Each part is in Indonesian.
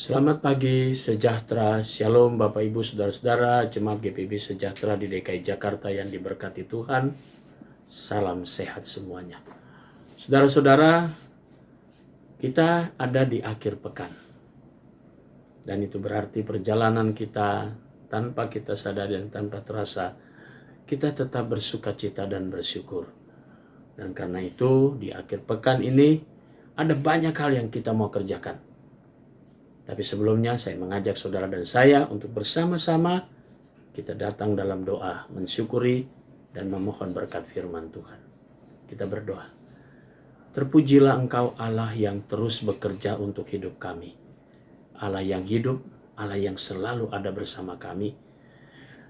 Selamat pagi, sejahtera, shalom Bapak Ibu Saudara-saudara, Jemaat GPB Sejahtera di DKI Jakarta yang diberkati Tuhan. Salam sehat semuanya. Saudara-saudara, kita ada di akhir pekan. Dan itu berarti perjalanan kita tanpa kita sadari dan tanpa terasa, kita tetap bersuka cita dan bersyukur. Dan karena itu di akhir pekan ini ada banyak hal yang kita mau kerjakan. Tapi sebelumnya saya mengajak saudara dan saya untuk bersama-sama kita datang dalam doa, mensyukuri dan memohon berkat firman Tuhan. Kita berdoa. Terpujilah Engkau Allah yang terus bekerja untuk hidup kami. Allah yang hidup, Allah yang selalu ada bersama kami.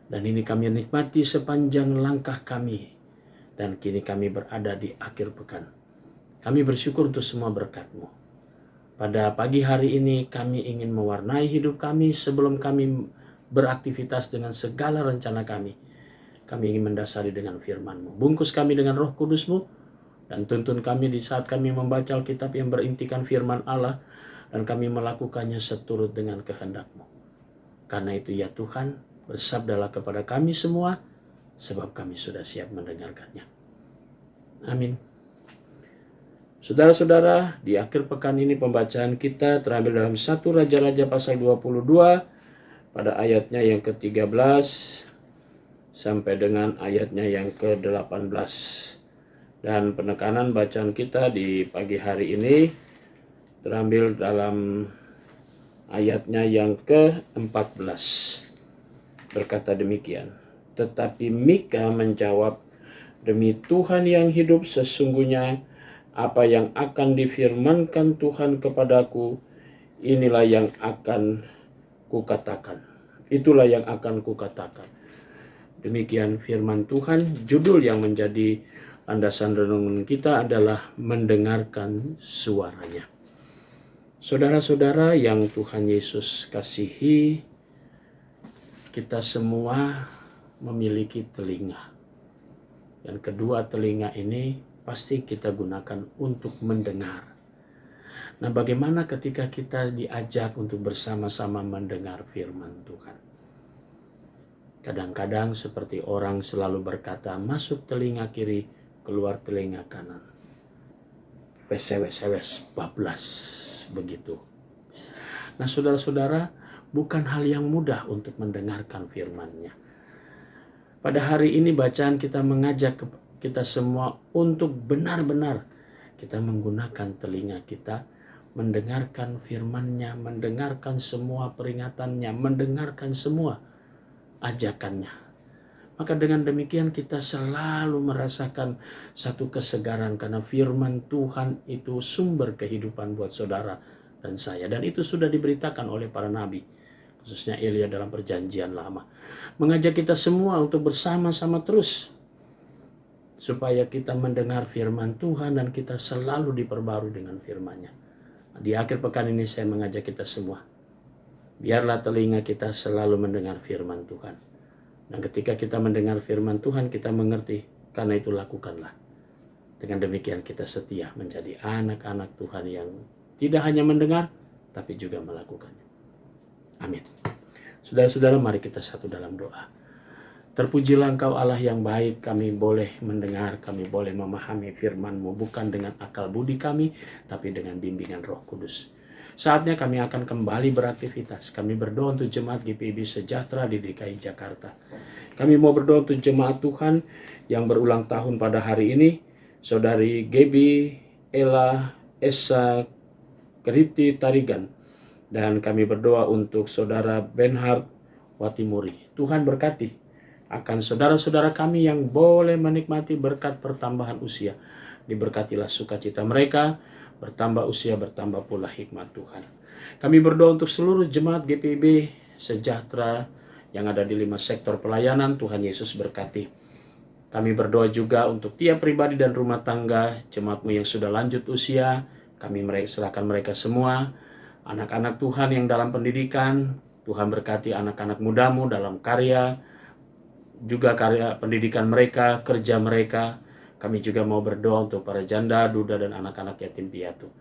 Dan ini kami nikmati sepanjang langkah kami. Dan kini kami berada di akhir pekan. Kami bersyukur untuk semua berkat-Mu. Pada pagi hari ini kami ingin mewarnai hidup kami sebelum kami beraktivitas dengan segala rencana kami. Kami ingin mendasari dengan firman-Mu. Bungkus kami dengan Roh Kudus-Mu dan tuntun kami di saat kami membaca Alkitab yang berintikan firman Allah dan kami melakukannya seturut dengan kehendak-Mu. Karena itu ya Tuhan, bersabdalah kepada kami semua sebab kami sudah siap mendengarkannya. Amin. Saudara-saudara, di akhir pekan ini pembacaan kita terambil dalam 1 Raja-Raja pasal 22 pada ayatnya yang ke-13 sampai dengan ayatnya yang ke-18. Dan penekanan bacaan kita di pagi hari ini terambil dalam ayatnya yang ke-14. Berkata demikian, tetapi Mika menjawab, demi Tuhan yang hidup sesungguhnya apa yang akan difirmankan Tuhan kepadaku, inilah yang akan kukatakan. Itulah yang akan kukatakan. Demikian firman Tuhan. Judul yang menjadi landasan renungan kita adalah mendengarkan suaranya. Saudara-saudara yang Tuhan Yesus kasihi, kita semua memiliki telinga. Dan kedua telinga ini pasti kita gunakan untuk mendengar. Nah, bagaimana ketika kita diajak untuk bersama-sama mendengar firman Tuhan? Kadang-kadang seperti orang selalu berkata, masuk telinga kiri, keluar telinga kanan. Wes, bablas, begitu. Nah, saudara-saudara, bukan hal yang mudah untuk mendengarkan firman-Nya. Pada hari ini bacaan kita mengajak kita semua untuk benar-benar kita menggunakan telinga kita, mendengarkan firman-Nya, mendengarkan semua peringatannya, mendengarkan semua ajakannya. Maka dengan demikian kita selalu merasakan satu kesegaran karena firman Tuhan itu sumber kehidupan buat saudara dan saya. Dan itu sudah diberitakan oleh para nabi, khususnya Elia dalam perjanjian lama. Mengajak kita semua untuk bersama-sama terus supaya kita mendengar firman Tuhan dan kita selalu diperbarui dengan firman-Nya. Di akhir pekan ini saya mengajak kita semua, biarlah telinga kita selalu mendengar firman Tuhan. Dan ketika kita mendengar firman Tuhan, kita mengerti, karena itu lakukanlah. Dengan demikian kita setia menjadi anak-anak Tuhan yang tidak hanya mendengar, tapi juga melakukannya. Amin. Saudara-saudara, mari kita satu dalam doa. Terpujilah Engkau Allah yang baik, kami boleh mendengar, kami boleh memahami firman-Mu bukan dengan akal budi kami, tapi dengan bimbingan Roh Kudus. Saatnya kami akan kembali beraktivitas. Kami berdoa untuk jemaat GPB Sejahtera di DKI Jakarta. Kami mau berdoa untuk jemaat Tuhan yang berulang tahun pada hari ini, Saudari Gebi, Ella, Esa, Keriti, Tarigan. Dan kami berdoa untuk Saudara Benhard Watimuri. Tuhan berkati akan saudara-saudara kami yang boleh menikmati berkat pertambahan usia. Diberkatilah sukacita mereka, bertambah usia, bertambah pula hikmat Tuhan. Kami berdoa untuk seluruh jemaat GPB Sejahtera yang ada di 5 sektor pelayanan. Tuhan Yesus berkati. Kami berdoa juga untuk tiap pribadi dan rumah tangga, jemaat-Mu yang sudah lanjut usia. Kami serahkan mereka semua. Anak-anak Tuhan yang dalam pendidikan, Tuhan berkati anak-anak muda-Mu dalam karya, juga karya pendidikan mereka, kerja mereka. Kami juga mau berdoa untuk para janda, duda, dan anak-anak yatim piatu.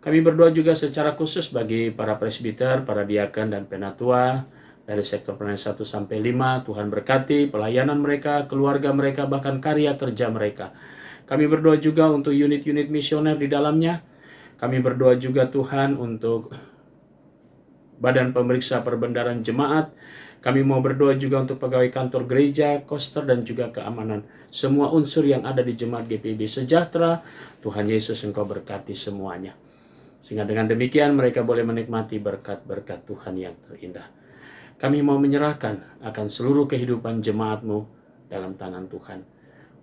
Kami berdoa juga secara khusus bagi para presbiter, para diaken, dan penatua dari sektor pelayanan 1 sampai 5. Tuhan berkati pelayanan mereka, keluarga mereka, bahkan karya kerja mereka. Kami berdoa juga untuk unit-unit misioner di dalamnya. Kami berdoa juga Tuhan untuk Badan Pemeriksa Perbendaharaan Jemaat. Kami mau berdoa juga untuk pegawai kantor gereja, koster, dan juga keamanan. Semua unsur yang ada di Jemaat GPIB Sejahtera, Tuhan Yesus Engkau berkati semuanya. Sehingga dengan demikian mereka boleh menikmati berkat-berkat Tuhan yang terindah. Kami mau menyerahkan akan seluruh kehidupan jemaat-Mu dalam tangan Tuhan.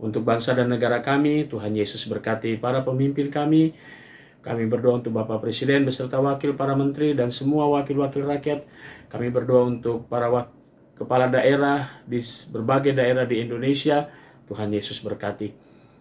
Untuk bangsa dan negara kami, Tuhan Yesus berkati para pemimpin kami. Kami berdoa untuk Bapak Presiden beserta wakil para menteri dan semua wakil-wakil rakyat. Kami berdoa untuk para kepala daerah di berbagai daerah di Indonesia. Tuhan Yesus berkati.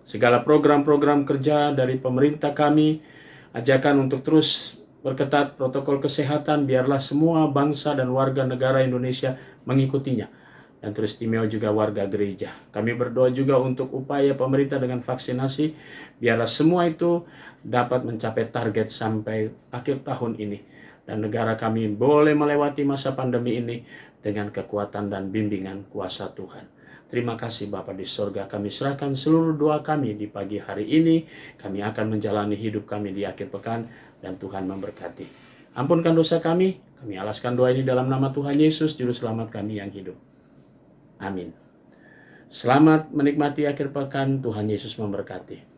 Segala program-program kerja dari pemerintah kami, ajakan untuk terus berketat protokol kesehatan, biarlah semua bangsa dan warga negara Indonesia mengikutinya. Dan teristimewa juga warga gereja. Kami berdoa juga untuk upaya pemerintah dengan vaksinasi, biarlah semua itu dapat mencapai target sampai akhir tahun ini. Dan negara kami boleh melewati masa pandemi ini dengan kekuatan dan bimbingan kuasa Tuhan. Terima kasih Bapa di sorga, kami serahkan seluruh doa kami di pagi hari ini. Kami akan menjalani hidup kami di akhir pekan dan Tuhan memberkati. Ampunkan dosa kami alaskan doa ini dalam nama Tuhan Yesus, Juru Selamat kami yang hidup. Amin. Selamat menikmati akhir pekan, Tuhan Yesus memberkati.